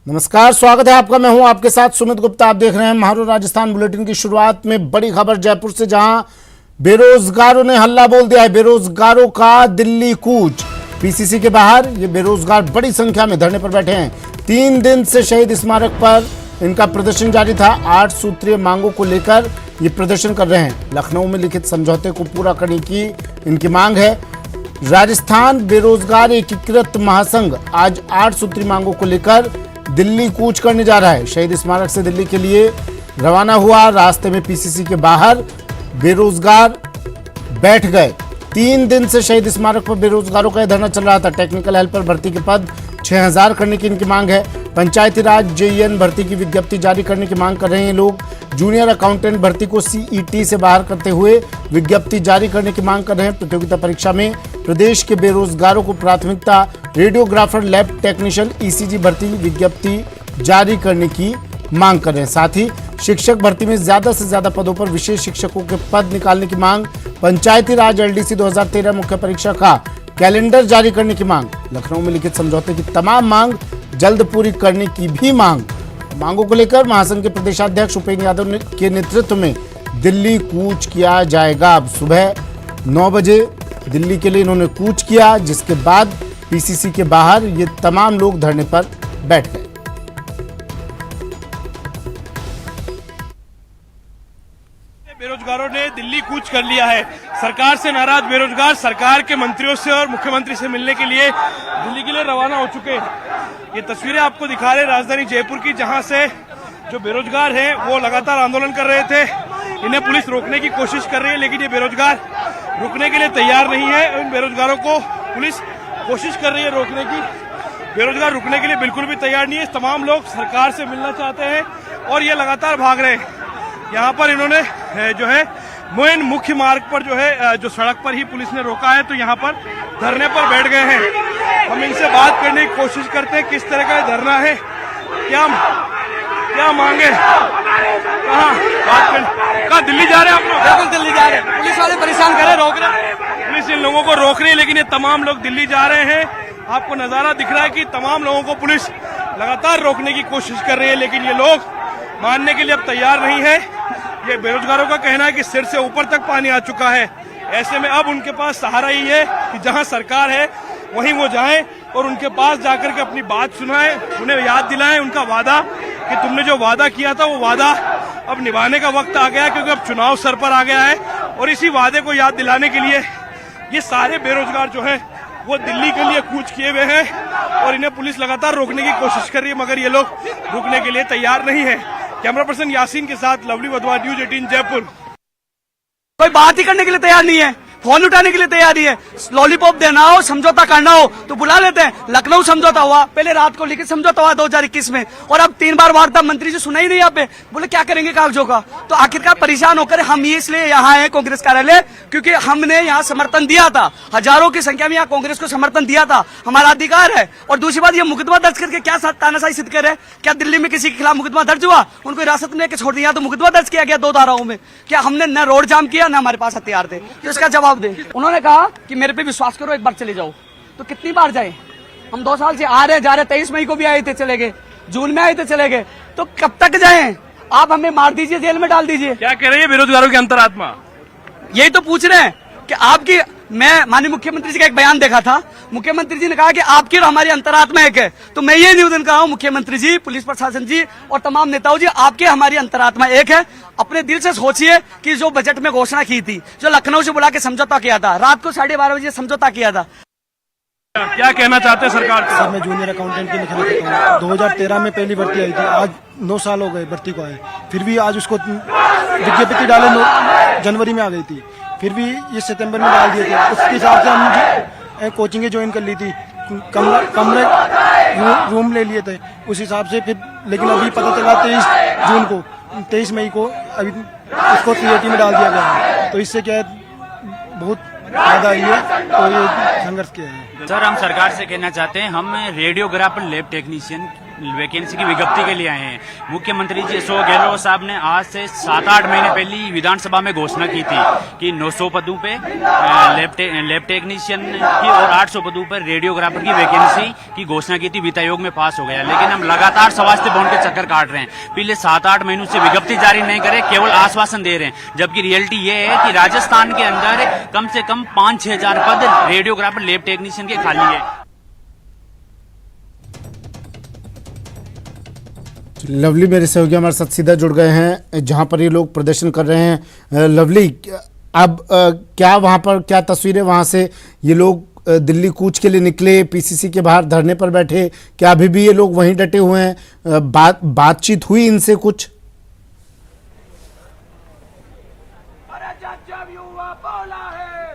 नमस्कार, स्वागत है आपका। मैं हूं आपके साथ सुमित गुप्ता। आप देख रहे हैं महारो राजस्थान बुलेटिन की शुरुआत में बड़ी खबर जयपुर से, जहां बेरोजगारों ने हल्ला बोल दिया है। बेरोजगारों का दिल्ली कूच। पीसीसी के बाहर ये बेरोजगार बड़ी संख्या में धरने पर बैठे हैं। 3 दिन से शहीद स्मारक पर इनका प्रदर्शन जारी था। 8 सूत्रीय मांगों को लेकर ये प्रदर्शन कर रहे हैं। लखनऊ में लिखित समझौते को पूरा करने की इनकी मांग है। राजस्थान बेरोजगार एकीकृत महासंघ आज 8 सूत्री मांगों को लेकर दिल्ली कूच करने जा रहा है। शहीद स्मारक से दिल्ली के लिए रवाना हुआ। रास्ते में पीसीसी के बाहर बेरोजगार बैठ गए। 3 दिन से शहीद स्मारक पर बेरोजगारों का धरना चल रहा था। टेक्निकल हेल्पर भर्ती के पद 6000 करने की इनकी मांग है। पंचायती राज जेईएन भर्ती की विज्ञप्ति जारी करने की मांग कर रहे हैं लोग। जूनियर अकाउंटेंट भर्ती को सीईटी से बाहर करते हुए विज्ञप्ति जारी करने की मांग कर रहे हैं। प्रतियोगिता परीक्षा में प्रदेश के बेरोजगारों को प्राथमिकता। रेडियोग्राफर, लैब टेक्नीशियन, ईसीजी भर्ती विज्ञप्ति जारी करने की मांग कर रहे हैं। साथ ही शिक्षक भर्ती में ज्यादा से ज्यादा पदों पर विशेष शिक्षकों के पद निकालने की मांग। पंचायती राज एलडीसी 2013 मुख्य परीक्षा का कैलेंडर जारी करने की मांग। लखनऊ में लिखित समझौते की तमाम मांग जल्द पूरी करने की भी मांग। मांगों को लेकर महासंघ के प्रदेशाध्यक्ष उपेंद्र यादव के नेतृत्व में दिल्ली कूच किया जाएगा। अब सुबह 9 बजे दिल्ली के लिए इन्होंने कूच किया, जिसके बाद पीसीसी के बाहर ये तमाम लोग धरने पर बैठ गए। बेरोजगारों ने दिल्ली कूच कर लिया है। सरकार से नाराज बेरोजगार सरकार के मंत्रियों से और मुख्यमंत्री से मिलने के लिए दिल्ली के लिए रवाना हो चुके हैं। ये तस्वीरें आपको दिखा रहे राजधानी जयपुर की, जहां से जो बेरोजगार हैं वो लगातार आंदोलन कर रहे थे। इन्हें पुलिस रोकने की कोशिश कर रही है, लेकिन ये बेरोजगार रुकने के लिए तैयार नहीं है। इन बेरोजगारों को पुलिस कोशिश कर रही है रोकने की। बेरोजगार रुकने के लिए बिल्कुल भी तैयार नहीं है। तमाम लोग सरकार से मिलना चाहते हैं और ये लगातार भाग रहे हैं। यहाँ पर इन्होंने जो है मेन मुख्य मार्ग पर जो सड़क पर ही पुलिस ने रोका है, तो यहाँ पर धरने पर बैठ गए हैं। हम इनसे बात करने की कोशिश करते हैं किस तरह का धरना है, क्या मांगे, कहाँ दिल्ली जा रहे हैं आप लोग? बिल्कुल दिल्ली जा रहे हैं। पुलिस वाले परेशान कर रहे, रोक रहे हैं। पुलिस इन लोगों को रोक रही है, लेकिन ये तमाम लोग दिल्ली जा रहे हैं। आपको नजारा दिख रहा है कि तमाम लोगों को पुलिस लगातार रोकने की कोशिश कर रही है, लेकिन ये लोग मानने के लिए अब तैयार नहीं है। ये बेरोजगारों का कहना है कि सिर से ऊपर तक पानी आ चुका है। ऐसे में अब उनके पास सहारा ही है कि जहां सरकार है वहीं वो जाएं और उनके पास जाकर के अपनी बात सुनाएं, उन्हें याद दिलाएं उनका वादा कि तुमने जो वादा किया था वो वादा अब निभाने का वक्त आ गया है, क्योंकि अब चुनाव सर पर आ गया है। और इसी वादे को याद दिलाने के लिए ये सारे बेरोजगार जो है वो दिल्ली के लिए कूच किए हुए हैं और इन्हें पुलिस लगातार रोकने की कोशिश कर रही है, मगर ये लोग रुकने के लिए तैयार नहीं है। कैमरा पर्सन यासीन के साथ लवली वधवा, न्यूज 18 जयपुर। कोई बात ही करने के लिए तैयार नहीं है, फोन उठाने के लिए तैयार नहीं है। लॉलीपॉप देना हो, समझौता करना हो तो बुला लेते हैं। लखनऊ समझौता हुआ, पहले रात को लिखित समझौता हुआ 2021 में, और अब 3 बार वार्ता मंत्री जी सुना ही नहीं। यहाँ पे बोले क्या करेंगे कागजों का। तो आखिरकार परेशान होकर हम ये इसलिए यहाँ आए कांग्रेस कार्यालय, क्योंकि हमने यहाँ समर्थन दिया था। हजारों की संख्या में यहाँ कांग्रेस को समर्थन दिया था, हमारा अधिकार है। और दूसरी बात, ये मुकदमा दर्ज करके क्या तानाशाही सिद्ध करे? क्या दिल्ली में किसी के खिलाफ मुकदमा दर्ज हुआ? उनको हिरासत में लेकर छोड़ दिया, तो मुकदमा दर्ज किया गया 2 धाराओं में। क्या हमने न रोड जाम किया, न हमारे पास हथियार थे? तो इसका जवाब दे। उन्होंने कहा कि मेरे पे विश्वास करो, एक बार चले जाओ। तो कितनी बार जाए? हम 2 साल से आ रहे जा रहे। 23 मई को भी आए थे, चले गए। जून में आए थे, चले गए। तो कब तक जाएं? आप हमें मार दीजिए, जेल में डाल दीजिए। क्या कह रही है बेरोजगारों की अंतरात्मा? यही तो पूछ रहे हैं कि आपकी, मैं माननीय मुख्यमंत्री जी का एक बयान देखा था। मुख्यमंत्री जी ने कहा कि आपकी और हमारी अंतरात्मा एक है। तो मैं ये निवेदन कर रहा हूँ मुख्यमंत्री जी, पुलिस प्रशासन जी और तमाम नेताओं जी, आपकी हमारी अंतरात्मा एक है। अपने दिल से सोचिए कि जो बजट में घोषणा की थी, जो लखनऊ से बुला के समझौता किया था, रात को 12:30 बजे समझौता किया था। क्या कहना चाहते हैं सरकार से? सर, मैं जूनियर अकाउंटेंट की लिखना चाहता हूँ। 2013 में पहली भर्ती आई थी, आज 9 साल हो गए भर्ती को आए। फिर भी आज उसको विज्ञप्ति डाले 9 जनवरी में आ गई थी, फिर भी ये सितंबर में डाल दिए थे। उसके हिसाब से हम कोचिंगें ज्वाइन कर ली थी, कमरे रूम ले लिए थे उस हिसाब से। फिर लेकिन अभी पता चला 23 मई को अभी उसको सीएटी में डाल दिया गया है। तो इससे क्या है, बहुत फायदा आई है, तो ये संघर्ष किया है। सर, हम सरकार से कहना चाहते हैं, हम रेडियोग्राफर, लैब टेक्नीशियन वैकेंसी की विज्ञप्ति के लिए आए हैं। मुख्यमंत्री जी अशोक गहलोत साहब ने आज से 7-8 महीने पहले ही विधानसभा में घोषणा की थी कि 900 पदों पे लैब टेक्नीशियन की और 800 पदों पर रेडियोग्राफर की वैकेंसी की घोषणा की थी। वित्त आयोग में पास हो गया, लेकिन हम लगातार स्वास्थ्य भवन के चक्कर काट रहे हैं। पिछले 7-8 महीनों से विज्ञप्ति जारी नहीं करे, केवल आश्वासन दे रहे हैं, जबकि रियलिटी ये है कि राजस्थान के अंदर कम से कम 5-6 हजार पद रेडियोग्राफर लैब टेक्नीशियन के खाली है। लवली मेरे सहयोगी हमारे साथ सीधा जुड़ गए हैं जहां पर ये लोग प्रदर्शन कर रहे हैं। लवली, अब क्या वहां पर क्या तस्वीरें वहां से ये लोग दिल्ली कूच के लिए निकले, पीसीसी के बाहर धरने पर बैठे, क्या अभी भी ये लोग वहीं डटे हुए हैं? बातचीत हुई इनसे कुछ?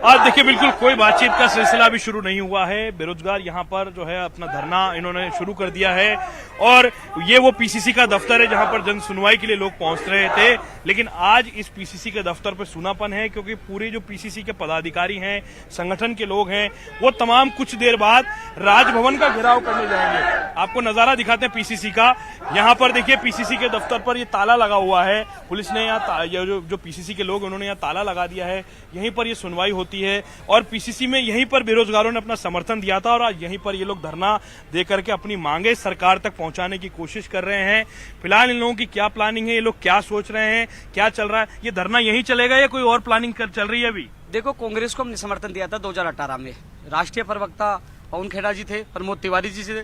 आज देखिए बिल्कुल कोई बातचीत का सिलसिला अभी शुरू नहीं हुआ है। बेरोजगार यहाँ पर जो है अपना धरना इन्होंने शुरू कर दिया है और ये वो पीसीसी का दफ्तर है जहाँ पर जन सुनवाई के लिए लोग पहुंच रहे थे, लेकिन आज इस पीसीसी के दफ्तर पर सूनापन है क्योंकि पूरे जो पीसीसी के पदाधिकारी हैं, संगठन के लोग हैं, वो तमाम कुछ देर बाद राजभवन का घेराव करने जाएंगे। आपको नजारा दिखाते हैं पीसीसी का। यहाँ पर देखिए पीसीसी के दफ्तर पर ये ताला लगा हुआ है, पुलिस ने यहाँ जो पीसीसी के लोग उन्होंने यहाँ ताला लगा दिया है, यहीं पर ये सुनवाई होती है और पीसीसी में यहीं पर बेरोजगारों ने अपना समर्थन दिया था और आज यहीं पर ये लोग धरना दे करके अपनी मांगे सरकार तक पहुंचाने की कोशिश कर रहे हैं। फिलहाल इन लोगों की क्या प्लानिंग है, ये लोग क्या सोच रहे हैं, क्या चल रहा है, ये धरना यहीं चलेगा या कोई और प्लानिंग चल रही है? अभी देखो, कांग्रेस को हमने समर्थन दिया था 2018 में। राष्ट्रीय प्रवक्ता पवन खेड़ा जी थे, प्रमोद तिवारी जी थे,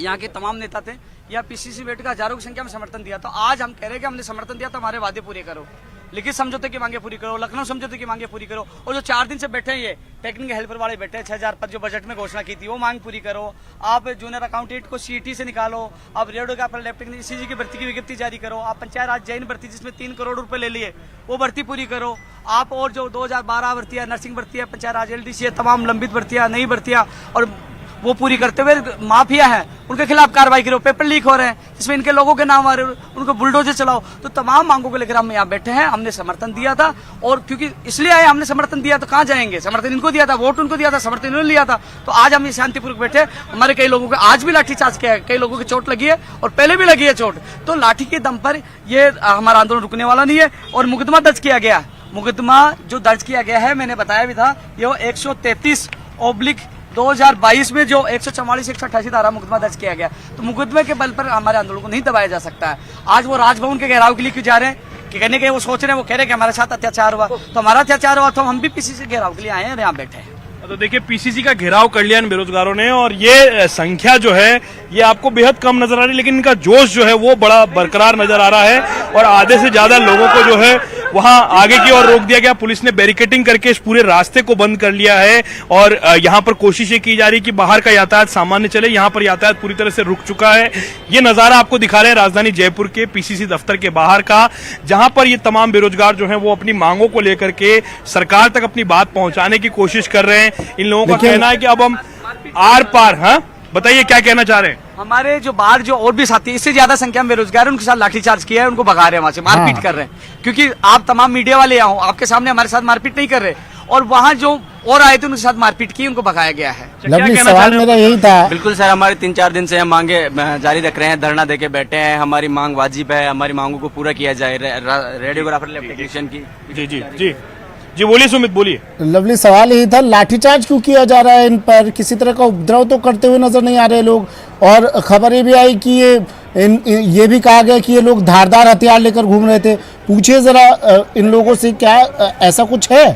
यहाँ के तमाम नेता थे, या पीसीसी बैठ का हजारों की संख्या में समर्थन दिया। तो आज हम कह रहे हैं कि हमने समर्थन दिया तो हमारे वादे पूरे करो, लिखित समझौते की मांगे पूरी करो, लखनऊ समझौते की मांगे पूरी करो, और जो 4 दिन से बैठे हैं ये टेक्निकल हेल्पर वाले बैठे हैं 6000 पद जो बजट में घोषणा की थी वो मांग पूरी करो। आप जूनियर अकाउंटेंट को सीईटी से निकालो, आप रेडियोग्राफर लैब टेक्नीशियन ईसीजी की भर्ती की विज्ञप्ति जारी करो, आप पंचायत राज जैन भर्ती जिसमें 3 करोड़ रुपए ले लिए वो भर्ती पूरी करो। आप और जो 2012 भर्तियां, नर्सिंग भर्तियां, पंचायत राज एलडीसी, तमाम लंबित भर्तियां, नई भर्तियां और वो पूरी करते हुए माफिया है उनके खिलाफ कार्रवाई करो। पेपर लीक हो रहे हैं जिसमें इनके लोगों के नाम आ रहे हैं, उनको बुलडोजर चलाओ। तो तमाम मांगों को लेकर हम यहाँ बैठे हैं। हमने समर्थन दिया था और क्योंकि इसलिए आए, हमने समर्थन दिया तो कहाँ जाएंगे? समर्थन इनको दिया था, वोट उनको दिया था, समर्थन इन्होंने लिया था। तो आज हम शांतिपूर्वक बैठे। हमारे कई लोगों को आज भी लाठीचार्ज किया है, कई लोगों की चोट लगी है और पहले भी लगी है चोट। तो लाठी के दम पर ये हमारा आंदोलन रुकने वाला नहीं है और मुकदमा दर्ज किया गया। मुकदमा जो दर्ज किया गया है, मैंने बताया भी था, ये 133/2022 में जो 144-188 धारा मुकदमा दर्ज किया गया। तो मुकदमे के बल पर हमारे आंदोलन को नहीं दबाया जा सकता है। आज वो राजभवन के घेराव के लिए क्यों जा रहे हैं? कि कहने के वो सोच रहे हैं, वो कह रहे हैं कि हमारे साथ अत्याचार हुआ, तो हमारा अत्याचार हुआ तो हम भी पीसीसी घेराव के लिए आए हैं और यहाँ बैठे हैं। तो देखिए पीसीसी का घेराव कर लिया इन बेरोजगारों ने और ये संख्या जो है ये आपको बेहद कम नजर आ रही है, लेकिन इनका जोश जो है वो बड़ा बरकरार नजर आ रहा है और आधे से ज्यादा लोगों को जो है वहां आगे की ओर रोक दिया गया। पुलिस ने बैरिकेडिंग करके इस पूरे रास्ते को बंद कर लिया है और यहां पर कोशिश ये की जा रही है कि बाहर का यातायात सामान्य चले। यहां पर यातायात पूरी तरह से रुक चुका है। ये नजारा आपको दिखा रहे हैं राजधानी जयपुर के पीसीसी दफ्तर के बाहर का, जहां पर ये तमाम बेरोजगार जो है वो अपनी मांगों को लेकर के सरकार तक अपनी बात पहुंचाने की कोशिश कर रहे हैं। इन लोगों का कहना है कि अब हम आर पार, हाँ बताइए क्या कहना चाह रहे हैं? हमारे जो बाहर जो और भी साथी, इससे ज्यादा संख्या में बेरोजगार है, उनके साथ लाठीचार्ज किया है, उनको भगा रहे हैं वहां से, मारपीट कर रहे हैं। क्योंकि आप तमाम मीडिया वाले आओ, आपके सामने हमारे साथ मारपीट नहीं कर रहे और वहाँ जो और आए थे उनके साथ मारपीट की, उनको भगाया गया है। लवली, सवाल मेरा यही था। बिल्कुल सर, हमारे 3-4 दिन से हम मांगे जारी रख रहे हैं, धरना देके बैठे हैं। हमारी मांग वाजिब है, हमारी मांगों को पूरा किया जाए। रेडियोग्राफर लैब टेक्नीशियन की जी जी जी जी बोलिए सुमित, बोलिए। लवली, सवाल यही था, लाठीचार्ज क्यों किया जा रहा है इन पर? किसी तरह का उपद्रव तो करते हुए नजर नहीं आ रहे लोग। और खबर ये भी आई कि ये भी कहा गया कि ये लोग धारदार हथियार लेकर घूम रहे थे। पूछिए जरा इन लोगों से, क्या ऐसा कुछ है?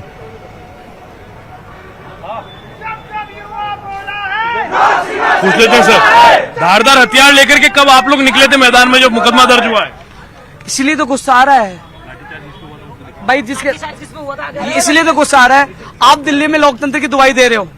पूछ लेते हैं सर, धारदार हथियार लेकर के कब आप लोग निकले थे मैदान में जब मुकदमा दर्ज हुआ है? इसलिए तो गुस्सा आ रहा है भाई, जिसके इसलिए तो गुस्सा आ रहा है। आप दिल्ली में लोकतंत्र की दुआई दे रहे हो,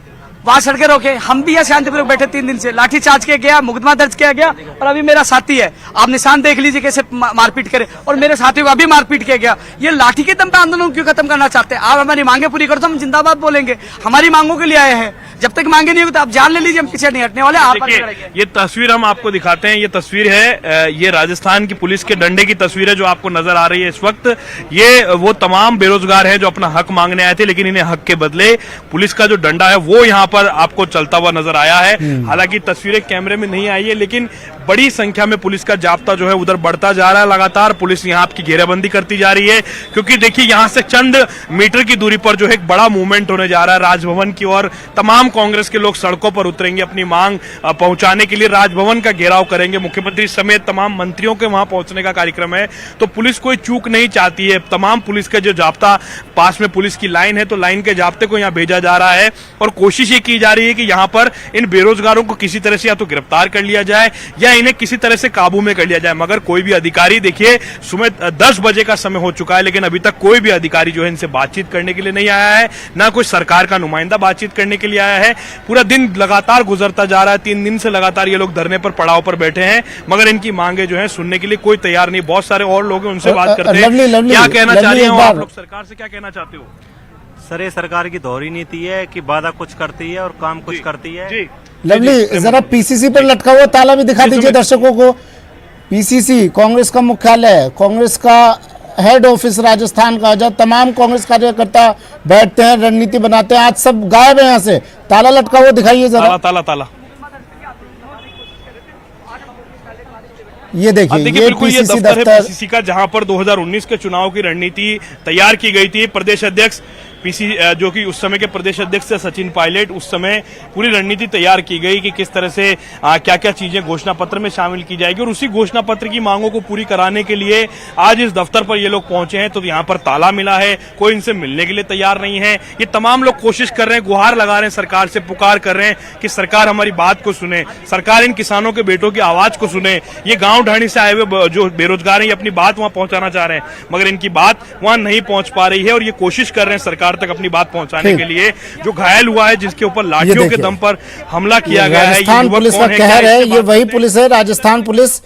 वहां सड़कें रोके, हम भी यहाँ शांतिपूर्वक बैठे 3 दिन से, लाठी चार्ज किया गया, मुकदमा दर्ज किया गया और अभी मेरा साथी है, आप निशान देख लीजिए कैसे मारपीट करे और मेरे साथी को अभी मारपीट किया गया। ये लाठी के दम पे आंदोलन क्यों खत्म करना चाहते हैं? आप हमारी मांगे पूरी करो तो हम जिंदाबाद बोलेंगे। हमारी मांगों के लिए आए हैं, जब तक मांगे नहीं होगी तो आप जान ले लीजिए, हम पीछे नहीं हटने वाले। आप देखिए ये तस्वीर हम आपको दिखाते हैं, ये तस्वीर है, ये राजस्थान की पुलिस के डंडे की तस्वीर है जो आपको नजर आ रही है इस वक्त। ये वो तमाम बेरोजगार हैं जो अपना हक मांगने आए थे, लेकिन इन्हें हक के बदले पुलिस का जो डंडा है वो यहाँ पर आपको चलता हुआ नजर आया है। हालांकि तस्वीरें कैमरे में नहीं आई है, लेकिन बड़ी संख्या में पुलिस का जाब्ता जो है उधर बढ़ता जा रहा है। लगातार पुलिस यहाँ आपकी घेराबंदी करती जा रही है, क्योंकि देखिए यहाँ से चंद मीटर की दूरी पर जो है एक बड़ा मूवमेंट होने जा रहा है राजभवन की ओर। तमाम कांग्रेस के लोग सड़कों पर उतरेंगे, अपनी मांग पहुंचाने के लिए राजभवन का घेराव करेंगे। मुख्यमंत्री समेत तमाम मंत्रियों के वहां पहुंचने का कार्यक्रम है। तो पुलिस कोई चूक नहीं चाहती है, तमाम पुलिस का जो जाब्ता, पास में पुलिस की लाइन है तो लाइन के जाब्ते को यहाँ भेजा जा रहा है और कोशिश ये की जा रही है कि यहाँ पर इन बेरोजगारों को किसी तरह से या तो गिरफ्तार कर लिया जाए या इन्हें किसी तरह से काबू में कर लिया जाए। मगर कोई भी अधिकारी, देखिए सुबह 10 बजे का समय हो चुका है, लेकिन अभी तक कोई भी अधिकारी जो है इनसे बातचीत करने के लिए नहीं आया है, ना कोई सरकार का नुमाइंदा बातचीत करने के लिए आया है। पूरा दिन लगातार गुजरता जा रहा है, 3 दिन से लगातार ये लोग धरने पर, पड़ाव पर बैठे हैं, मगर इनकी मांगे जो है सुनने के लिए कोई तैयार नहीं। बहुत सारे और लोग हैं, उनसे बात करते हैं। क्या कहना चाह रहे हो आप लोग, सरकार से क्या कहना चाहते हो? सर ये सरकार की दोहरी नीति है कि वादा कुछ करती है और काम कुछ करती है। जी लवली, जरा पीसीसी पर लटका हुआ ताला भी दिखा दीजिए दर्शकों को। पीसीसी कांग्रेस का मुख्यालय, कांग्रेस का हेड ऑफिस राजस्थान का, जब तमाम कांग्रेस कार्यकर्ता बैठते हैं, रणनीति बनाते हैं, आज सब गायब है यहाँ से। ताला लटका हुआ दिखाइए जरा। ताला ये देखिए, ये बिल्कुल ये पीसीसी दफ्तर है दफ्तर पीसीसी का, जहां पर 2019 के चुनाव की रणनीति तैयार की गई थी। प्रदेश अध्यक्ष पीसी जो कि उस समय के प्रदेश अध्यक्ष थे सचिन पायलट, उस समय पूरी रणनीति तैयार की गई कि किस तरह से क्या क्या चीजें घोषणा पत्र में शामिल की जाएगी, और उसी घोषणा पत्र की मांगों को पूरी कराने के लिए आज इस दफ्तर पर ये लोग पहुंचे हैं। तो यहाँ पर ताला मिला है, कोई इनसे मिलने के लिए तैयार नहीं है। ये तमाम लोग कोशिश कर रहे हैं, गुहार लगा रहे हैं सरकार से, पुकार कर रहे हैं कि सरकार हमारी बात को सुने, सरकार इन किसानों के बेटों की आवाज को सुने। ये गांव ढाणी से आए हुए जो बेरोजगार हैं, ये अपनी बात वहां पहुंचाना चाह रहे हैं, मगर इनकी बात वहां नहीं पहुंच पा रही है, और ये कोशिश कर रहे हैं सरकार तक अपनी बात पहुंचाने के लिए। जो घायल हुआ है, जिसके ऊपर लाठियों के दम पर हमला किया गया है, राजस्थान पुलिस का कहर है, ये वही पुलिस है राजस्थान पुलिस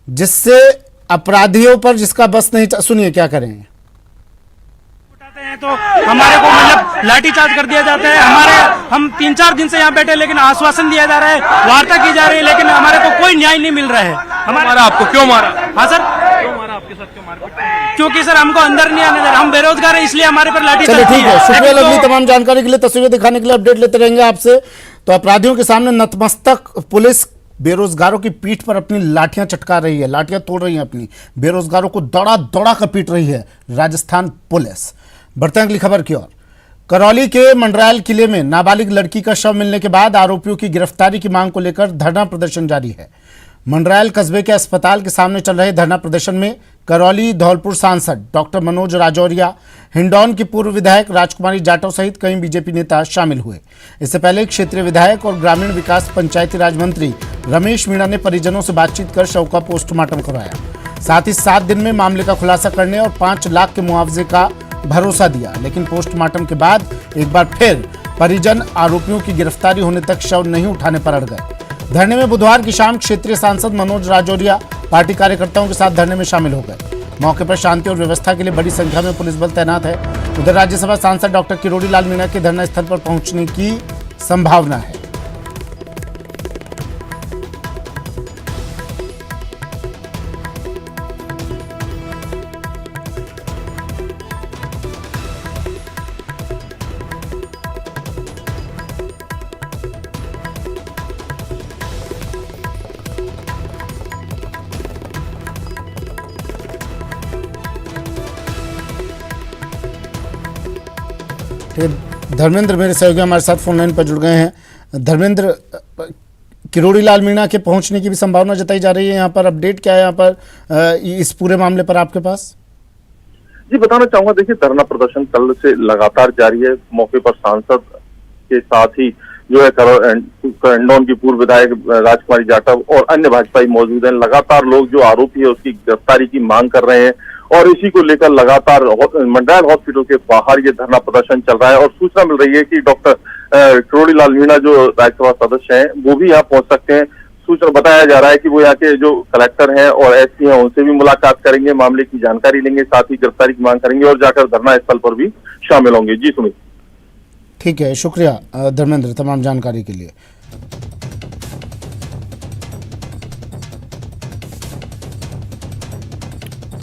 जिससे अपराधियों पर जिसका बस नहीं। सुनिए क्या करेंगे। तो हमारे को मतलब लाठीचार्ज कर दिया जाता है। हम 3-4 दिन से यहाँ बैठे, लेकिन आश्वासन दिया जा रहा है, वार्ता की जा रही है, लेकिन हमारे को कोई न्याय नहीं मिल रहा है। हमारा आपको क्यों मारा? हाँ सर, क्यों मारा? आपके साथ क्यों मारपीट? क्योंकि सर हमको अंदर नहीं आने दे रहा, हम बेरोजगार हैं, इसलिए हमारे पर लाठी। चलिए ठीक है, शुक्रिया लवली तमाम जानकारी के लिए, तस्वीरें दिखाने के लिए। अपडेट लेते रहेंगे आपसे। तो अपराधियों के सामने नतमस्तक पुलिस बेरोजगारों की पीठ पर अपनी लाठियां चटका रही है, लाठियां तोड़ रही है, अपनी बेरोजगारों को दौड़ा दौड़ा कर पीट रही है राजस्थान पुलिस। बढ़ते हैं अगली खबर की ओर। करौली के मंडरायल किले में नाबालिग लड़की का शव मिलने के बाद आरोपियों की गिरफ्तारी की मांग को लेकर धरना प्रदर्शन जारी है। मंडरायल कस्बे के अस्पताल के सामने चल रहे धरना प्रदर्शन में करौली धौलपुर सांसद डॉक्टर मनोज राजौरिया, हिंडौन की पूर्व विधायक राजकुमारी जाटव सहित कई बीजेपी नेता शामिल हुए। इससे पहले क्षेत्रीय विधायक और ग्रामीण विकास पंचायती राज मंत्री रमेश मीणा ने परिजनों से बातचीत कर शव का पोस्टमार्टम करवाया। साथ ही 7 दिन में मामले का खुलासा करने और 5 लाख के मुआवजे का भरोसा दिया। लेकिन पोस्टमार्टम के बाद एक बार फिर परिजन आरोपियों की गिरफ्तारी होने तक शव नहीं उठाने पर अड़ गए। धरने में बुधवार की शाम क्षेत्रीय सांसद मनोज राजौरिया पार्टी कार्यकर्ताओं के साथ धरने में शामिल हो गए। मौके पर शांति और व्यवस्था के लिए बड़ी संख्या में पुलिस बल तैनात है। उधर राज्यसभा सांसद डॉक्टर किरोड़ी लाल मीणा के धरना स्थल पर पहुंचने की संभावना है। धर्मेंद्र मेरे सहयोगी हमारे साथ फोन लाइन पर जुड़ गए हैं। धर्मेंद्र, किरोड़ी लाल मीणा के पहुंचने की भी संभावना जताई जा रही है, यहाँ पर अपडेट क्या है यहाँ पर इस पूरे मामले पर आपके पास? जी बताना चाहूंगा, देखिए धरना प्रदर्शन कल से लगातार जारी है। मौके पर सांसद के साथ ही जो है हिंडौन की पूर्व विधायक राजकुमारी जाटव और अन्य भाजपाई मौजूद हैं। लगातार लोग जो आरोपी है उसकी गिरफ्तारी की मांग कर रहे हैं, और इसी को लेकर लगातार मंडरायल हॉस्पिटल के बाहर ये धरना प्रदर्शन चल रहा है। और सूचना मिल रही है कि डॉक्टर किरोड़ी लाल मीणा जो राज्यसभा सदस्य हैं वो भी यहाँ पहुंच सकते हैं। सूचना बताया जा रहा है कि वो यहाँ के जो कलेक्टर हैं और एसपी हैं उनसे भी मुलाकात करेंगे, मामले की जानकारी लेंगे, साथ ही गिरफ्तारी की मांग करेंगे और जाकर धरना स्थल पर भी शामिल होंगे। जी सुनिए। ठीक है, शुक्रिया धर्मेंद्र तमाम जानकारी के लिए।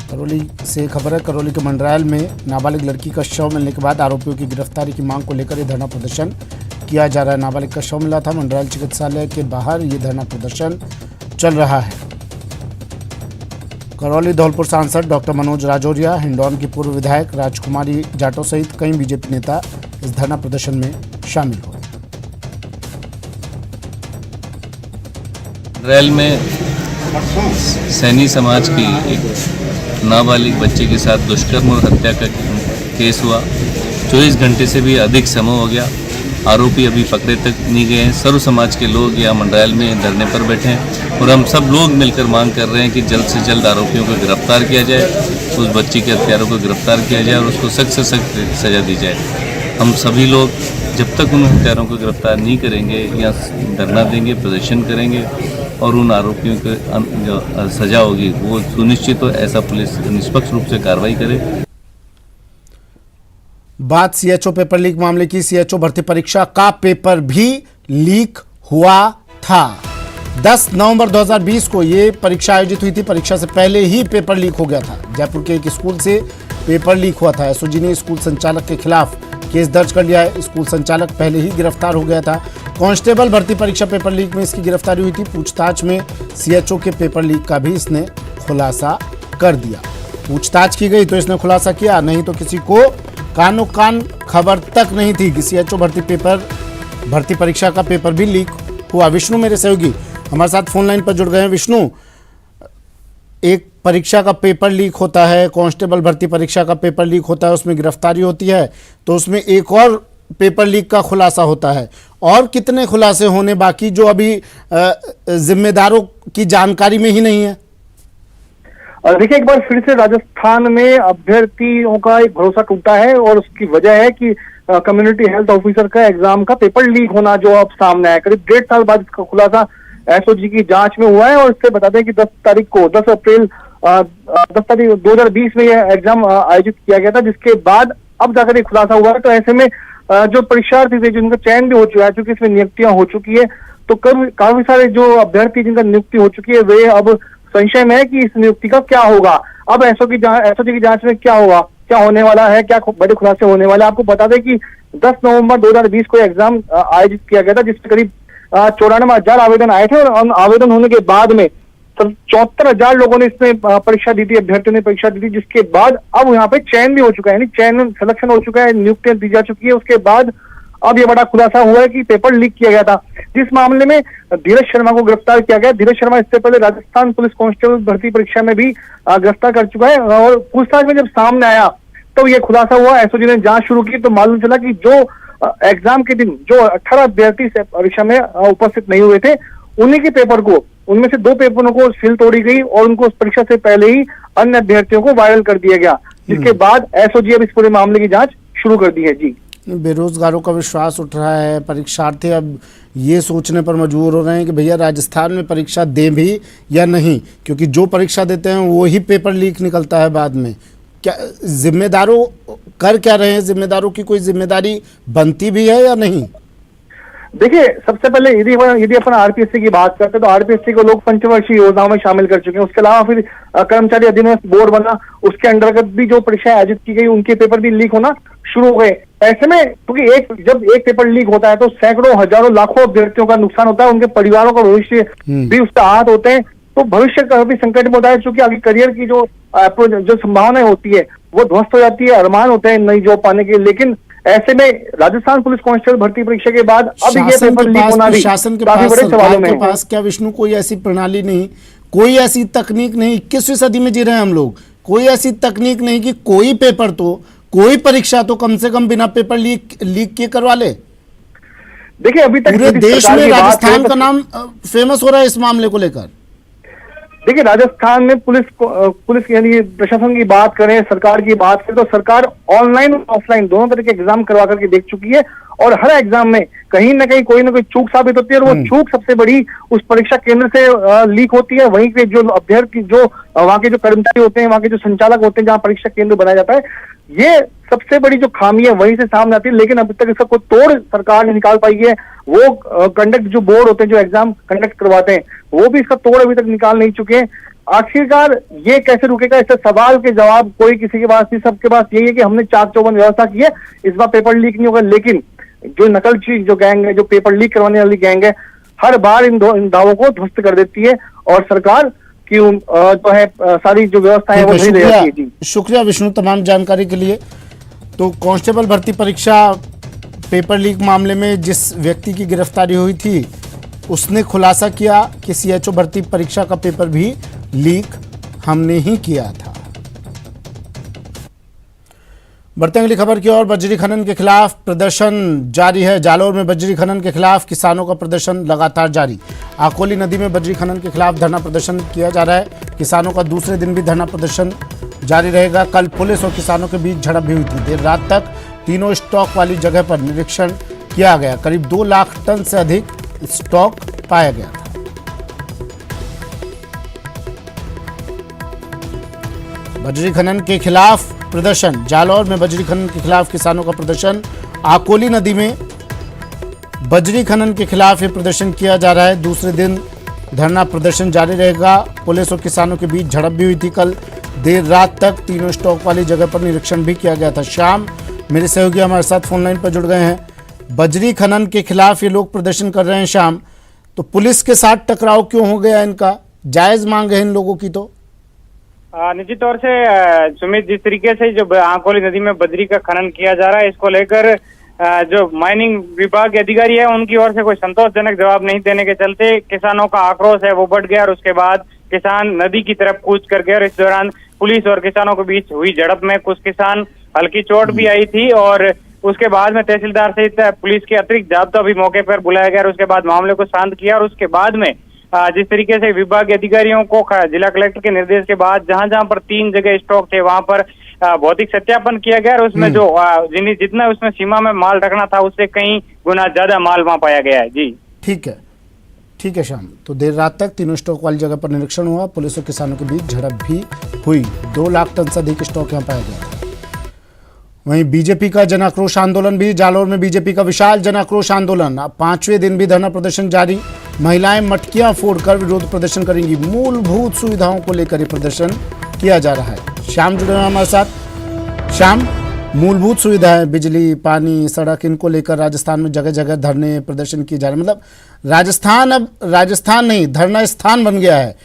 करौली से खबर है, करौली के मंडरायल में नाबालिग लड़की का शव मिलने के बाद आरोपियों की गिरफ्तारी की मांग को लेकर ये धरना प्रदर्शन किया जा रहा है। नाबालिग का शव मिला था, मंडरायल चिकित्सालय के बाहर ये धरना प्रदर्शन चल रहा है। करौली धौलपुर सांसद डॉक्टर मनोज राजौरिया, हिंडौन की पूर्व विधायक राजकुमारी जाटव सहित कई बीजेपी नेता इस धरना प्रदर्शन में शामिल हुए। मंडरायल में सैनी समाज की एक नाबालिग बच्चे के साथ दुष्कर्म और हत्या का केस हुआ। 24 घंटे से भी अधिक समय हो गया, आरोपी अभी पकड़े तक नहीं गए हैं। सर्व समाज के लोग यहाँ मंडरायल में धरने पर बैठे हैं और हम सब लोग मिलकर मांग कर रहे हैं कि जल्द से जल्द आरोपियों को गिरफ्तार किया जाए, उस बच्ची के हत्यारों को गिरफ्तार किया जाए और उसको सख्त से सख्त सजा दी जाए। हम सभी लोग जब तक उन हत्यारों को गिरफ्तार नहीं करेंगे यहाँ धरना देंगे, प्रदर्शन करेंगे और उन आरोपियों को जो सजा होगी वो सुनिश्चित हो, ऐसा पुलिस निष्पक्ष रूप से कार्रवाई करे। बात सीएचओ पेपर लीक मामले की। सीएचओ भर्ती परीक्षा का पेपर भी लीक हुआ था। 10 नवंबर 2020 को ये परीक्षा आयोजित हुई थी। परीक्षा से पहले ही पेपर लीक हो गया था। जयपुर के एक स्कूल से पेपर लीक हुआ था। एसओजी ने स्कूल संचालक के खिलाफ केस दर्ज कर लिया है। स्कूल संचालक पहले ही गिरफ्तार हो गया था। कांस्टेबल भर्ती परीक्षा पेपर लीक में इसकी गिरफ्तारी हुई थी। पूछताछ में सीएचओ के पेपर लीक का भी इसने खुलासा कर दिया। पूछताछ की गई तो इसने खुलासा किया, नहीं तो किसी को कानो कान खबर तक नहीं थी कि सीएचओ भर्ती परीक्षा का पेपर भी लीक हुआ। विष्णु मेरे सहयोगी हमारे साथ फोन लाइन पर जुड़ गए हैं। विष्णु, एक परीक्षा का पेपर लीक होता है, कांस्टेबल भर्ती परीक्षा का पेपर लीक होता है, उसमें गिरफ्तारी होती है, तो उसमें एक और पेपर लीक का खुलासा होता है। और कितने खुलासे होने बाकी जो अभी जिम्मेदारों की जानकारी में ही नहीं है? देखिए, एक बार फिर से राजस्थान में अभ्यर्थियों का एक भरोसा टूटा है और उसकी वजह है कि कम्युनिटी हेल्थ ऑफिसर का एग्जाम का पेपर लीक होना जो अब सामने आया। करीब 1.5 साल बाद इसका खुलासा एसओजी की जांच में हुआ है। और इससे बता दें कि 10 अप्रैल 2020 में यह एग्जाम आयोजित किया गया था, जिसके बाद अब जाकर एक खुलासा हुआ है। तो ऐसे में जो परीक्षार्थी थे जिनका चयन भी हो चुका है, चूंकि इसमें नियुक्तियां हो चुकी है, तो काफी सारे जो अभ्यर्थी जिनका नियुक्ति हो चुकी है वे अब संशय में है कि इस नियुक्ति का क्या होगा। अब एसओजी की जांच में क्या होगा, क्या होने वाला है, क्या बड़े खुलासे होने वाले। आपको बता दें कि 10 नवंबर 2020 को एग्जाम आयोजित किया गया था, जिसमें करीब 94,000 आवेदन आए थे। और आवेदन होने के बाद में 74,000 लोगों ने इसमें परीक्षा दी थी, अभ्यर्थियों ने परीक्षा दी थी, जिसके बाद अब यहाँ पे चयन भी हो चुका है, यानी चयन सिलेक्शन हो चुका है, नियुक्तियां दी जा चुकी है। उसके बाद अब ये बड़ा खुलासा हुआ है कि पेपर लीक किया गया था। जिस मामले में धीरज शर्मा को गिरफ्तार किया गया। धीरज शर्मा इससे पहले राजस्थान पुलिस कांस्टेबल भर्ती परीक्षा में भी गिरफ्तार कर चुका है। और पूछताछ में जब सामने आया तो ये खुलासा हुआ, एसओजी ने जांच शुरू की, तो मालूम चला कि जो एग्जाम के दिन जो 18 अभ्यर्थी परीक्षा में उपस्थित नहीं हुए थे, उन्हीं के पेपर को, उनमें से 2 पेपरों को सील तोड़ी गई और उनको उस परीक्षा से पहले ही अन्य अभ्यर्थियों को वायरल कर दिया गया, जिसके बाद एसओजी अब इस पूरे मामले की जांच शुरू कर दी है। जी, बेरोजगारों का विश्वास उठ रहा है। परीक्षार्थी अब ये सोचने पर मजबूर हो रहे हैं कि भैया राजस्थान में परीक्षा दें भी या नहीं, क्योंकि जो परीक्षा देते हैं वो ही पेपर लीक निकलता है बाद में। क्या जिम्मेदारों कर क्या रहे हैं? जिम्मेदारों की कोई जिम्मेदारी बनती भी है या नहीं? देखिए, सबसे पहले यदि अपन आरपीएससी की बात करते हैं तो आरपीएससी को लोग पंचवर्षीय योजनाओं में शामिल कर चुके हैं। उसके अलावा फिर कर्मचारी अधिनियम बोर्ड बना, उसके अंतर्गत भी जो परीक्षाएं आयोजित की गई उनके पेपर भी लीक होना शुरू हो गए। ऐसे में क्योंकि जब एक पेपर लीक होता है तो सैकड़ों, हजारों, लाखों अभ्यर्थियों का नुकसान होता है, उनके परिवारों का भविष्य भी उससे आहत होते हैं। तो भविष्य का भी संकट में होता है, क्योंकि आगे करियर की जो संभावनाएं होती है वो ध्वस्त हो जाती है, अरमान होते हैं नई जॉब पाने के। लेकिन ऐसे में राजस्थान पुलिस कांस्टेबल भर्ती परीक्षा के बाद अब ये पेपर लीक होना भी काफी बड़े सवालों में है। पास क्या विष्णु कोई ऐसी प्रणाली नहीं, कोई ऐसी तकनीक नहीं? 21वीं सदी में जी रहे हैं हम लोग। कोई ऐसी तकनीक नहीं कि कोई पेपर तो, कोई परीक्षा तो कम से कम बिना पेपर लीक किए करवा ले? देखिए, अभी तक पूरे देश में राजस्थान का नाम फेमस हो रहा है इस मामले को लेकर। देखिए, राजस्थान में पुलिस यानी प्रशासन की बात करें, सरकार की बात करें, तो सरकार ऑनलाइन और ऑफलाइन दोनों तरह के एग्जाम करवा करके देख चुकी है और हर एग्जाम में कहीं ना कहीं कोई ना कोई चूक साबित होती है, और वो चूक सबसे बड़ी उस परीक्षा केंद्र से लीक होती है। वहीं पे जो अभ्यर्थी, जो वहाँ के जो कर्मचारी होते हैं, वहाँ के जो संचालक होते हैं, जहाँ परीक्षा केंद्र बनाया जाता है, ये सबसे बड़ी जो खामी है वहीं से सामने आती है। लेकिन अभी तक इसका कोई तोड़ सरकार नहीं निकाल पाई है। वो कंडक्ट जो बोर्ड होते हैं, जो एग्जाम कंडक्ट करवाते हैं, वो भी इसका तोड़ अभी तक निकाल नहीं चुके हैं। आखिरकार ये कैसे रुकेगा, इससे सवाल के जवाब कोई किसी के पास नहीं। सबके पास यही है कि हमने चाक चौबंद व्यवस्था की है, इस बार पेपर लीक नहीं होगा। लेकिन जो नकलची जो गैंग है, जो पेपर लीक करवाने वाली गैंग है, हर बार इन दावों को ध्वस्त कर देती है और सरकार की जो है सारी जो व्यवस्था है वो नहीं दे जाती है। जी शुक्रिया विष्णु तमाम जानकारी के लिए। तो कांस्टेबल भर्ती परीक्षा पेपर लीक मामले में जिस व्यक्ति की गिरफ्तारी हुई थी, उसने खुलासा किया कि सीएचओ भर्ती परीक्षा का पेपर भी लीक हमने ही किया था। बढ़ते अगली खबर की ओर। बजरी खनन के खिलाफ प्रदर्शन जारी है। जालौर में बजरी खनन के खिलाफ किसानों का प्रदर्शन लगातार जारी। आकोली नदी में बजरी खनन के खिलाफ धरना प्रदर्शन किया जा रहा है। किसानों का दूसरे दिन भी धरना प्रदर्शन जारी रहेगा। कल पुलिस और किसानों के बीच झड़प भी हुई थी। देर रात तक तीनों स्टॉक वाली जगह पर निरीक्षण किया गया। करीब 2 लाख टन से अधिक स्टॉक पाया गया था। बजरी खनन के खिलाफ प्रदर्शन। जालौर में बजरी खनन के खिलाफ किसानों का प्रदर्शन। आकोली नदी में बजरी खनन के खिलाफ ये प्रदर्शन किया जा रहा है। दूसरे दिन धरना प्रदर्शन जारी रहेगा। पुलिस और किसानों के बीच झड़प भी हुई थी। कल देर रात तक तीनों स्टॉक वाली जगह पर निरीक्षण भी किया गया था। शाम मेरे सहयोगी हमारे साथ फोन लाइन पर जुड़ गए हैं। बजरी खनन के खिलाफ ये लोग प्रदर्शन कर रहे हैं शाम, तो पुलिस के साथ टकराव क्यों हो गया इनका? जायज मांग है इन लोगों की। तो निश्चित तौर से सुमित, जिस तरीके से जो आकोली नदी में बजरी का खनन किया जा रहा है, इसको लेकर जो माइनिंग विभाग के अधिकारी है उनकी ओर से कोई संतोषजनक जवाब नहीं देने के चलते किसानों का आक्रोश है वो बढ़ गया और उसके बाद किसान नदी की तरफ कूच कर गए। और इस दौरान पुलिस और किसानों के बीच हुई झड़प में कुछ किसान हल्की चोट भी आई थी और उसके बाद में तहसीलदार सहित पुलिस के अतिरिक्त जाब्ता भी मौके पर बुलाया गया और उसके बाद मामले को शांत किया। और उसके बाद में जिस तरीके से विभाग के अधिकारियों को जिला कलेक्टर के निर्देश के बाद जहां जहां पर 3 जगह स्टॉक थे वहां पर भौतिक सत्यापन किया गया और उसमें जो जितना उसमें सीमा में माल रखना था उससे कई गुना ज्यादा माल वहां पाया गया है। जी ठीक है श्याम। तो देर रात तक तीनों स्टॉक वाली जगह पर निरीक्षण हुआ। पुलिस और किसानों के बीच झड़प भी हुई। 2 लाख टन से अधिक स्टॉक यहाँ पाया गया। वहीं बीजेपी का जन आक्रोश आंदोलन भी। जालौर में बीजेपी का विशाल जन आक्रोश आंदोलन। 5वें दिन भी धरना प्रदर्शन जारी। महिलाएं मटकियां फोड़कर विरोध प्रदर्शन करेंगी। मूलभूत सुविधाओं को लेकर ये प्रदर्शन किया जा रहा है। शाम जुड़े हैं हमारे साथ। शाम, मूलभूत सुविधाएं, बिजली, पानी, सड़क, इनको लेकर राजस्थान में जगह जगह धरने प्रदर्शन किए जा रहे हैं। मतलब राजस्थान अब राजस्थान नहीं, धरना स्थान बन गया है।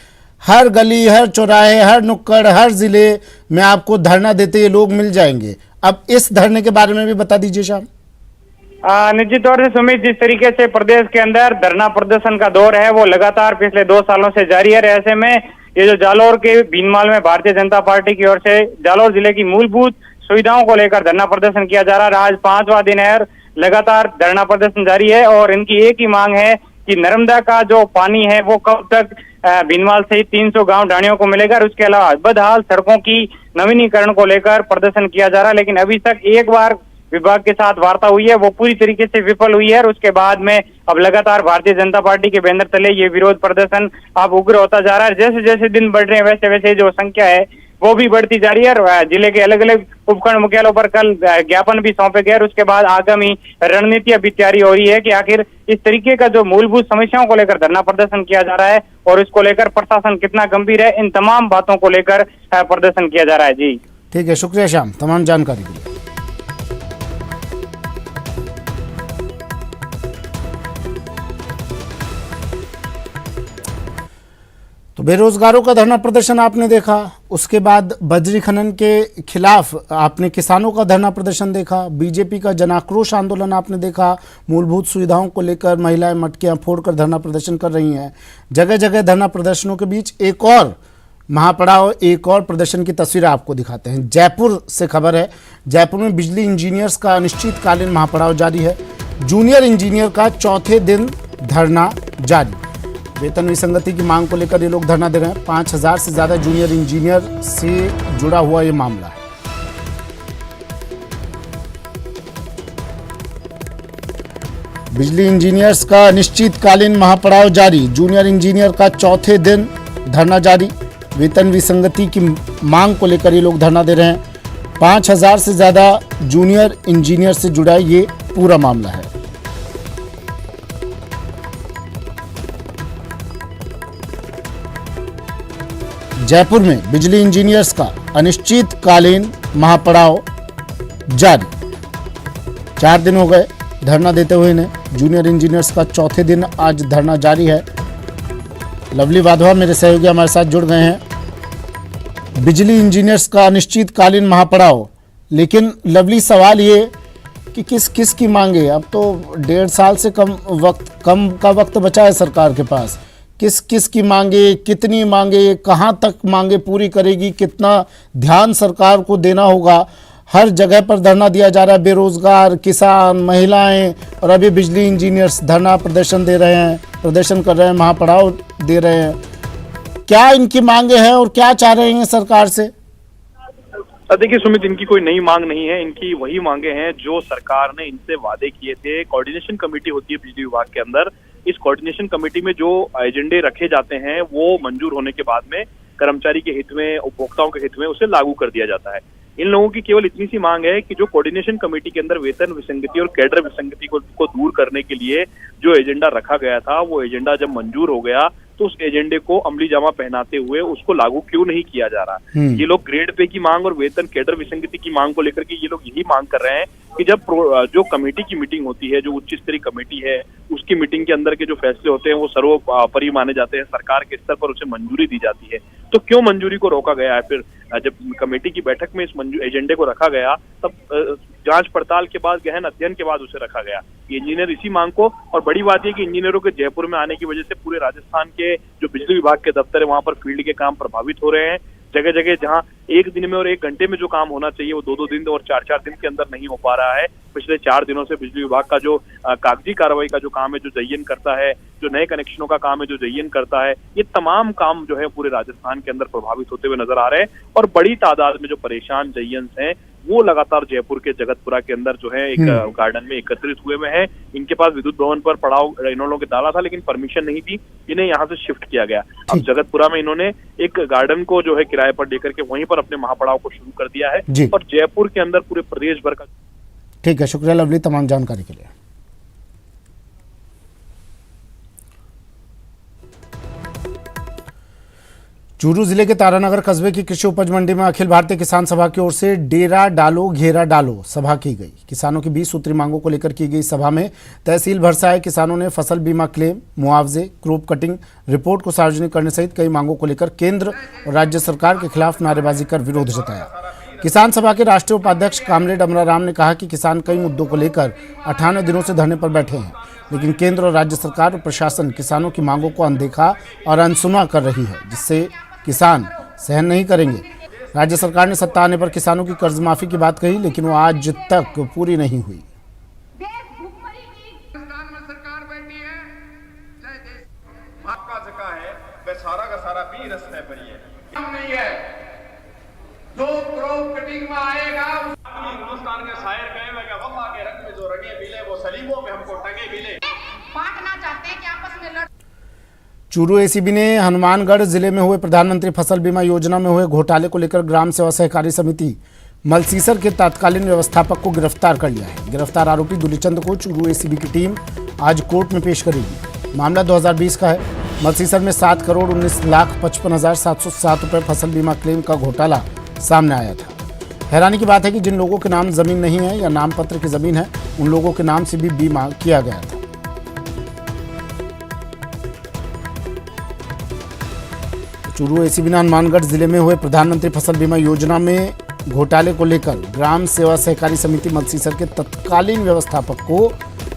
हर गली, हर चौराहे, हर नुक्कड़, हर जिले में आपको धरना देते ये लोग मिल जाएंगे। अब इस धरने के बारे में भी बता दीजिए शाम। निश्चित तौर से सुमित, जिस तरीके से प्रदेश के अंदर धरना प्रदर्शन का दौर है वो लगातार पिछले 2 सालों से जारी है। ऐसे में ये जो जालौर के भीनमाल में भारतीय जनता पार्टी की ओर से जालौर जिले की मूलभूत सुविधाओं को लेकर धरना प्रदर्शन किया जा रहा है। आज 5वां दिन है, लगातार धरना प्रदर्शन जारी है और इनकी एक ही मांग है कि नर्मदा का जो पानी है वो कब तक भीनमाल सहित 300 गांव ढाणियों को मिलेगा और उसके अलावा बदहाल सड़कों की नवीनीकरण को लेकर प्रदर्शन किया जा रहा है। लेकिन अभी तक एक बार विभाग के साथ वार्ता हुई है, वो पूरी तरीके से विफल हुई है और उसके बाद में अब लगातार भारतीय जनता पार्टी के बैनर तले ये विरोध प्रदर्शन अब उग्र होता जा रहा है। जैसे जैसे दिन बढ़ रहे हैं वैसे वैसे जो संख्या है वो भी बढ़ती जा रही है और जिले के अलग अलग उपखंड मुख्यालयों पर कल ज्ञापन भी सौंपे गए और उसके बाद आगामी रणनीति अभी तैयारी हो रही है कि आखिर इस तरीके का जो मूलभूत समस्याओं को लेकर धरना प्रदर्शन किया जा रहा है और इसको लेकर प्रशासन कितना गंभीर है, इन तमाम बातों को लेकर प्रदर्शन किया जा रहा है। जी ठीक है, शुक्रिया श्याम तमाम जानकारी के लिए। तो बेरोजगारों का धरना प्रदर्शन आपने देखा, उसके बाद बजरी खनन के खिलाफ आपने किसानों का धरना प्रदर्शन देखा, बीजेपी का जन आक्रोश आंदोलन आपने देखा, मूलभूत सुविधाओं को लेकर महिलाएं मटकियां फोड़कर धरना प्रदर्शन कर रही हैं। जगह जगह धरना प्रदर्शनों के बीच एक और महापड़ाव, एक और प्रदर्शन की तस्वीर आपको दिखाते हैं। जयपुर से खबर है, जयपुर में बिजली इंजीनियर्स का अनिश्चितकालीन महापड़ाव जारी है। जूनियर इंजीनियर का 4थे दिन धरना जारी। वेतन विसंगति की मांग को लेकर ये लोग धरना दे रहे हैं। 5000 से ज्यादा जूनियर इंजीनियर से जुड़ा हुआ ये मामला है। बिजली इंजीनियर्स का अनिश्चितकालीन महापड़ाव जारी। जूनियर इंजीनियर का चौथे दिन धरना जारी। वेतन विसंगति की मांग को लेकर ये लोग धरना दे रहे हैं। 5000 से ज्यादा जूनियर इंजीनियर से जुड़ा ये पूरा मामला है। जयपुर में बिजली इंजीनियर्स का अनिश्चितकालीन महापड़ाव जारी। 4 दिन हो गए धरना देते हुए इन्हें। जूनियर इंजीनियर्स का चौथे दिन आज धरना जारी है। लवली वाधवा मेरे सहयोगी हमारे साथ जुड़ गए हैं। बिजली इंजीनियर्स का अनिश्चितकालीन महापड़ाव, लेकिन लवली सवाल ये कि किस की मांगे? अब तो 1.5 साल से कम का वक्त बचा है सरकार के पास। किस की मांगे, कितनी मांगे, कहां तक मांगे पूरी करेगी, कितना ध्यान सरकार को देना होगा? हर जगह पर धरना दिया जा रहा है। बेरोजगार, किसान, महिलाएं और अभी बिजली इंजीनियर्स धरना प्रदर्शन दे रहे हैं, प्रदर्शन कर रहे हैं, महापड़ाव दे रहे हैं। क्या इनकी मांगे हैं और क्या चाह रहे हैं सरकार से? देखिए सुमित, इनकी कोई नई मांग नहीं है। इनकी वही मांगे हैं जो सरकार ने इनसे वादे किए थे। कोऑर्डिनेशन कमेटी होती है बिजली विभाग के अंदर। इस कोऑर्डिनेशन कमेटी में जो एजेंडे रखे जाते हैं वो मंजूर होने के बाद में कर्मचारी के हित में, उपभोक्ताओं के हित में उसे लागू कर दिया जाता है। इन लोगों की केवल इतनी सी मांग है कि जो कोऑर्डिनेशन कमेटी के अंदर वेतन विसंगति और कैडर विसंगति को दूर करने के लिए जो एजेंडा रखा गया था, वो एजेंडा जब मंजूर हो गया तो उस एजेंडे को अमली जामा पहनाते हुए उसको लागू क्यों नहीं किया जा रहा। ये लोग ग्रेड पे की मांग और वेतन कैडर विसंगति की मांग को लेकर के ये लोग यही मांग कर रहे हैं कि जब जो कमेटी की मीटिंग होती है, जो उच्च स्तरीय कमेटी है, उसकी मीटिंग के अंदर के जो फैसले होते हैं वो सर्वोपरि माने जाते हैं, सरकार के स्तर पर उसे मंजूरी दी जाती है। तो क्यों मंजूरी को रोका गया है? फिर जब कमेटी की बैठक में इस एजेंडे को रखा गया तब जांच पड़ताल के बाद, गहन अध्ययन के बाद उसे रखा गया। इंजीनियर इसी मांग को, और बड़ी बात यह कि इंजीनियरों के जयपुर में आने की वजह से पूरे राजस्थान के जो बिजली विभाग के दफ्तर है वहां पर फील्ड के काम प्रभावित हो रहे हैं। जगह जगह जहां 1 दिन में और 1 घंटे में जो काम होना चाहिए वो 2-2 दिन और 4-4 दिन के अंदर नहीं हो पा रहा है। पिछले 4 दिनों से बिजली विभाग का जो कागजी कार्रवाई का जो काम है, जो जयन करता है, जो नए कनेक्शनों का काम है, जो जयन करता है, ये तमाम काम जो है पूरे राजस्थान के अंदर प्रभावित होते हुए नजर आ रहे हैं। और बड़ी तादाद में जो परेशान जयंस हैं वो लगातार जयपुर के जगतपुरा के अंदर जो है एक गार्डन में एकत्रित हुए में है। इनके पास विद्युत भवन पर पड़ाव इन लोगों के डाला था, लेकिन परमिशन नहीं थी, इन्हें यहाँ से शिफ्ट किया गया। अब जगतपुरा में इन्होंने एक गार्डन को जो है किराए पर लेकर के वहीं पर अपने महापड़ाव को शुरू कर दिया है। और जयपुर के अंदर पूरे प्रदेश भर का। ठीक है, शुक्रिया लवली तमाम जानकारी के लिए। चूरू जिले के तारानगर कस्बे की कृषि उपज मंडी में अखिल भारतीय किसान सभा की ओर से डेरा डालो घेरा डालो सभा की गई। किसानों की 20 सूत्री मांगों को लेकर की गई सभा में तहसील भर से आए किसानों ने फसल बीमा क्लेम, मुआवजे, क्रॉप कटिंग रिपोर्ट को सार्वजनिक करने सहित कई मांगों को लेकर केंद्र और राज्य सरकार के खिलाफ नारेबाजी कर विरोध जताया। किसान सभा के राष्ट्रीय उपाध्यक्ष कामरेड अमराराम ने कहा कि किसान कई मुद्दों को लेकर 58 दिनों से धरने पर बैठे हैं, लेकिन केंद्र और राज्य सरकार और प्रशासन किसानों की मांगों को अनदेखा और अनसुना कर रही है, जिससे किसान सहन नहीं करेंगे। राज्य सरकार ने सत्ता आने पर किसानों की कर्ज माफी की बात कही, लेकिन वो आज तक पूरी नहीं हुई। जो क्रॉप कटिंग में आएगा हिंदुस्तान के शायर कहे मैं वफा के रंग में जो रंगे मिले वो सलीमों में हमको टंगे मिले। बांटना चाहते हैं कि आपस में लड़। चूरू एसीबी ने हनुमानगढ़ जिले में हुए प्रधानमंत्री फसल बीमा योजना में हुए घोटाले को लेकर ग्राम सेवा सहकारी समिति मलसीसर के तत्कालीन व्यवस्थापक को गिरफ्तार कर लिया है। गिरफ्तार आरोपी दुलीचंद को चूरू एसीबी की टीम आज कोर्ट में पेश करेगी। मामला 2020 का है। मलसीसर में 7,19,55,707 रुपये फसल बीमा क्लेम का घोटाला सामने आया था। हैरानी की बात है कि जिन लोगों के नाम जमीन नहीं है या नाम पत्र की जमीन है, उन लोगों के नाम से भी बीमा किया गया था। चूरू एसीबी ने हनुमानगढ़ जिले में हुए प्रधानमंत्री फसल बीमा योजना में घोटाले को लेकर ग्राम सेवा सहकारी समिति मलसीसर के तत्कालीन व्यवस्थापक को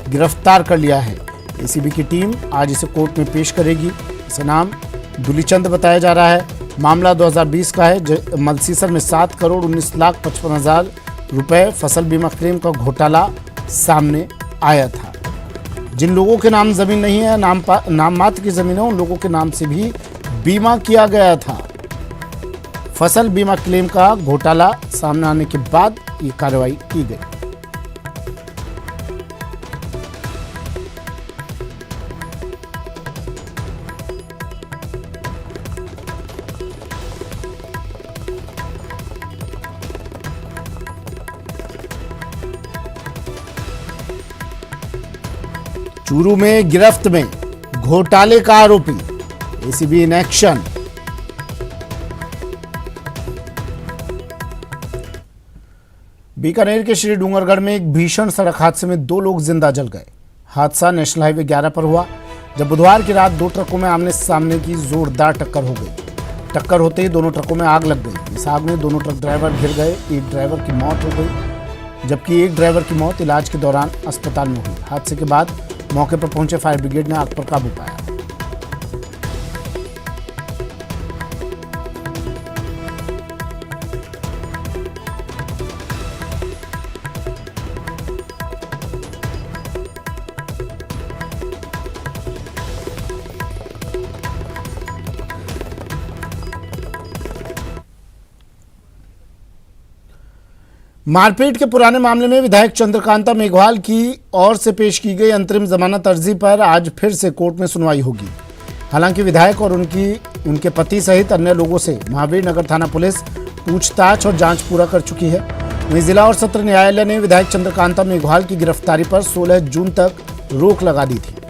गिरफ्तार कर लिया है। एसीबी की टीम आज इसे कोर्ट में पेश करेगी। इसका नाम दुलीचंद बताया जा रहा है। मामला 2020 का है। मलसीसर में 7,19,55,000 रुपए फसल बीमा क्लेम का घोटाला सामने आया था। जिन लोगों के नाम जमीन नहीं है, नाम मात्र की जमीन है, उन लोगों के नाम से भी बीमा किया गया था। फसल बीमा क्लेम का घोटाला सामने आने के बाद ये कार्रवाई की गई। चूरू में गिरफ्त में घोटाले का आरोपी, एसीबी इन एक्शन। बीकानेर के श्री डूंगरगढ़ में एक भीषण सड़क हादसे में 2 लोग जिंदा जल गए। हादसा नेशनल हाईवे 11 पर हुआ, जब बुधवार की रात 2 ट्रकों में आमने सामने की जोरदार टक्कर हो गई। टक्कर होते ही दोनों ट्रकों में आग लग गई। इस आग में दोनों ट्रक ड्राइवर घिर गए। एक ड्राइवर की मौत हो गई, जबकि एक ड्राइवर की मौत इलाज के दौरान अस्पताल में हुई। हादसे के बाद मौके पर पहुंचे फायर ब्रिगेड ने आग पर काबू पाया। मारपीट के पुराने मामले में विधायक चंद्रकांता मेघवाल की ओर से पेश की गई अंतरिम जमानत अर्जी पर आज फिर से कोर्ट में सुनवाई होगी। हालांकि विधायक और उनके पति सहित अन्य लोगों से महावीर नगर थाना पुलिस पूछताछ और जांच पूरा कर चुकी है। वहीं जिला और सत्र न्यायालय ने विधायक चंद्रकांता मेघवाल की गिरफ्तारी पर 16 जून तक रोक लगा दी थी।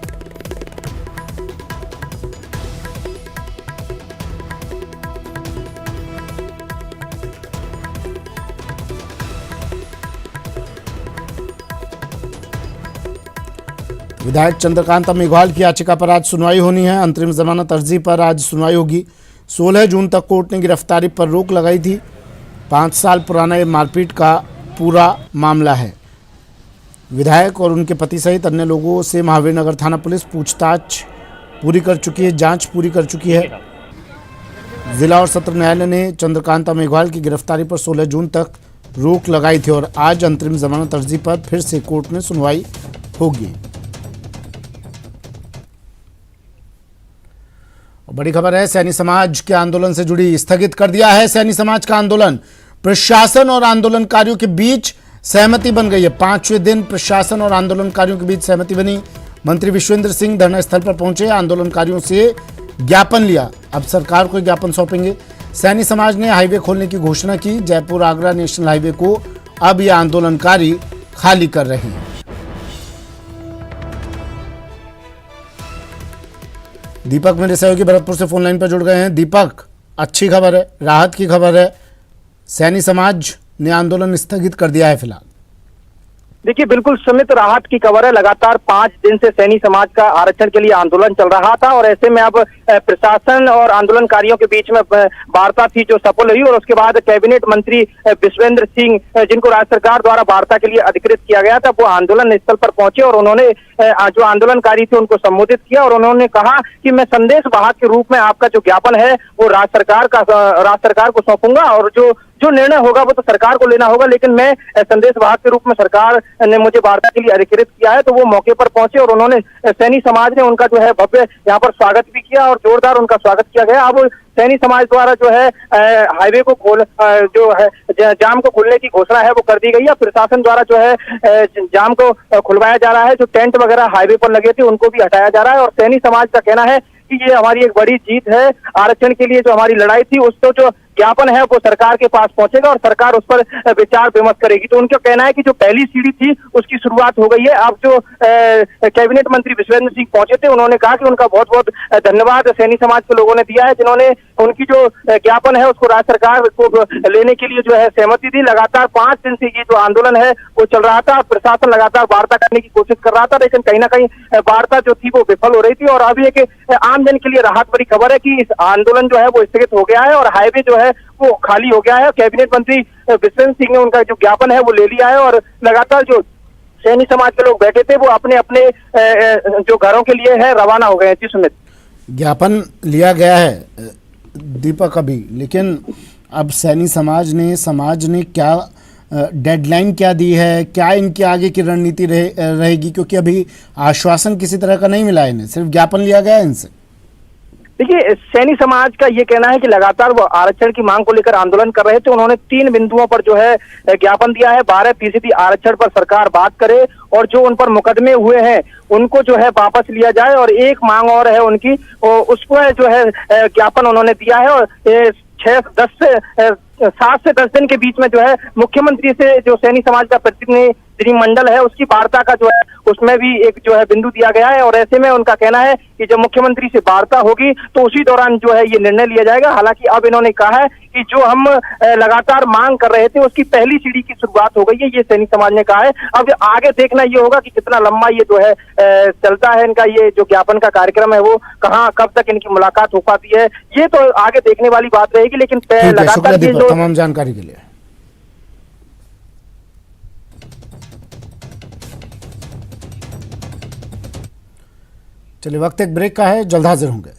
विधायक चंद्रकांता मेघवाल की याचिका पर आज सुनवाई होनी है। अंतरिम जमानत अर्जी पर आज सुनवाई होगी। 16 जून तक कोर्ट ने गिरफ्तारी पर रोक लगाई थी। 5 साल पुराना ये मारपीट का पूरा मामला है। विधायक और उनके पति सहित अन्य लोगों से महावीर नगर थाना पुलिस पूछताछ पूरी कर चुकी है, जांच पूरी कर चुकी है। जिला और सत्र न्यायालय ने चंद्रकांता मेघवाल की गिरफ्तारी पर 16 जून तक रोक लगाई थी और आज अंतरिम जमानत अर्जी पर फिर से कोर्ट में सुनवाई होगी। बड़ी खबर है, सैनी समाज के आंदोलन से जुड़ी, स्थगित कर दिया है सैनी समाज का आंदोलन। प्रशासन और आंदोलनकारियों के बीच सहमति बन गई है। 5वें दिन प्रशासन और आंदोलनकारियों के बीच सहमति बनी। मंत्री विश्वेंद्र सिंह धरना स्थल पर पहुंचे, आंदोलनकारियों से ज्ञापन लिया। अब सरकार को ज्ञापन सौंपेंगे। सैनी समाज ने हाईवे खोलने की घोषणा की। जयपुर आगरा नेशनल हाईवे को अब ये आंदोलनकारी खाली कर रहे हैं। दीपक मेरे सहयोगी भरतपुर से फोन लाइन पर जुड़ गए हैं। दीपक, अच्छी खबर है, राहत की खबर है, सैनी समाज ने आंदोलन स्थगित कर दिया है फिलहाल। देखिए, बिल्कुल सुमित, राहत की खबर है। लगातार 5 दिन से सैनी समाज का आरक्षण के लिए आंदोलन चल रहा था और ऐसे में अब प्रशासन और आंदोलनकारियों के बीच में वार्ता थी जो सफल हुई और उसके बाद कैबिनेट मंत्री विश्वेंद्र सिंह, जिनको राज्य सरकार द्वारा वार्ता के लिए अधिकृत किया गया था, वो आंदोलन स्थल पर पहुंचे और उन्होंने जो आंदोलनकारी थे उनको संबोधित किया और उन्होंने कहा कि मैं संदेश वाहक के रूप में आपका जो ज्ञापन है वो राज्य सरकार को सौंपूंगा और जो निर्णय होगा वो तो सरकार को लेना होगा, लेकिन मैं संदेश वाहक के रूप में, सरकार ने मुझे वार्ता के लिए अधिकृत किया है। तो वो मौके पर पहुंचे और उन्होंने, सैनी समाज ने उनका जो है भव्य यहाँ पर स्वागत भी किया और जोरदार उनका स्वागत किया गया। अब सैनी समाज द्वारा जो है हाईवे को जाम को खोलने की घोषणा है वो कर दी गई है। प्रशासन द्वारा जो है जाम को खुलवाया जा रहा है। जो टेंट वगैरह हाईवे पर लगे थे उनको भी हटाया जा रहा है और सैनी समाज का कहना है कि ये हमारी एक बड़ी जीत है। आरक्षण के लिए जो हमारी लड़ाई थी उसको जो ज्ञापन है वो सरकार के पास पहुंचेगा और सरकार उस पर विचार विमर्श करेगी। तो उनका कहना है कि जो पहली सीढ़ी थी उसकी शुरुआत हो गई है। अब जो कैबिनेट मंत्री विश्वेंद्र सिंह पहुंचे थे उन्होंने कहा कि उनका बहुत बहुत धन्यवाद सैनी समाज के लोगों ने दिया है, जिन्होंने उनकी जो ज्ञापन है उसको राज्य सरकार को लेने के लिए जो है सहमति दी। लगातार 5 दिन से ये जो आंदोलन है वो चल रहा था। प्रशासन लगातार वार्ता करने की कोशिश कर रहा था, लेकिन कहीं ना कहीं वार्ता जो थी वो विफल हो रही थी और अब एक आम जन के लिए राहत भरी खबर है कि इस आंदोलन जो है वो स्थगित हो गया है और हाईवे जो है वो खाली हो गया है। कैबिनेट मंत्री विश्वेंद्र सिंह ने उनका जो ज्ञापन है वो ले लिया है और लगातार जो सैनी समाज के लोग बैठे थे वो अपने अपने जो घरों के लिए है रवाना हो गए हैं। जी सुमित, ज्ञापन लिया गया है दीपक अभी, लेकिन अब सैनी समाज ने क्या डेडलाइन क्या दी है, क्या इनकी आगे की रणनीति रहेगी, क्योंकि अभी आश्वासन किसी तरह का नहीं मिला है, इन्हें सिर्फ ज्ञापन लिया गया है इनसे। देखिए, सैनी समाज का ये कहना है कि लगातार वो आरक्षण की मांग को लेकर आंदोलन कर रहे थे। उन्होंने 3 बिंदुओं पर जो है ज्ञापन दिया है। 12% आरक्षण पर सरकार बात करे और जो उन पर मुकदमे हुए हैं उनको जो है वापस लिया जाए और एक मांग और है उनकी, उसको जो है ज्ञापन उन्होंने दिया है और 7 से 10 दिन के बीच में जो है मुख्यमंत्री से जो सैनी समाज का प्रतिनिधि मंडल है उसकी वार्ता का जो है उसमें भी एक जो है बिंदु दिया गया है। और ऐसे में उनका कहना है कि जब मुख्यमंत्री से वार्ता होगी तो उसी दौरान जो है ये निर्णय लिया जाएगा। हालांकि अब इन्होंने कहा है कि जो हम लगातार मांग कर रहे थे उसकी पहली सीढ़ी की शुरुआत हो गई है, ये सैनी समाज ने कहा है। अब आगे देखना ये होगा कि कितना लंबा ये जो है चलता है इनका ये जो ज्ञापन का कार्यक्रम है, वो कहाँ कब तक इनकी मुलाकात हो पाती है, ये तो आगे देखने वाली बात रहेगी। लेकिन लगातार ये जो तमाम जानकारी के लिए चलिए, वक्त एक ब्रेक का है, जल्द हाजिर होंगे।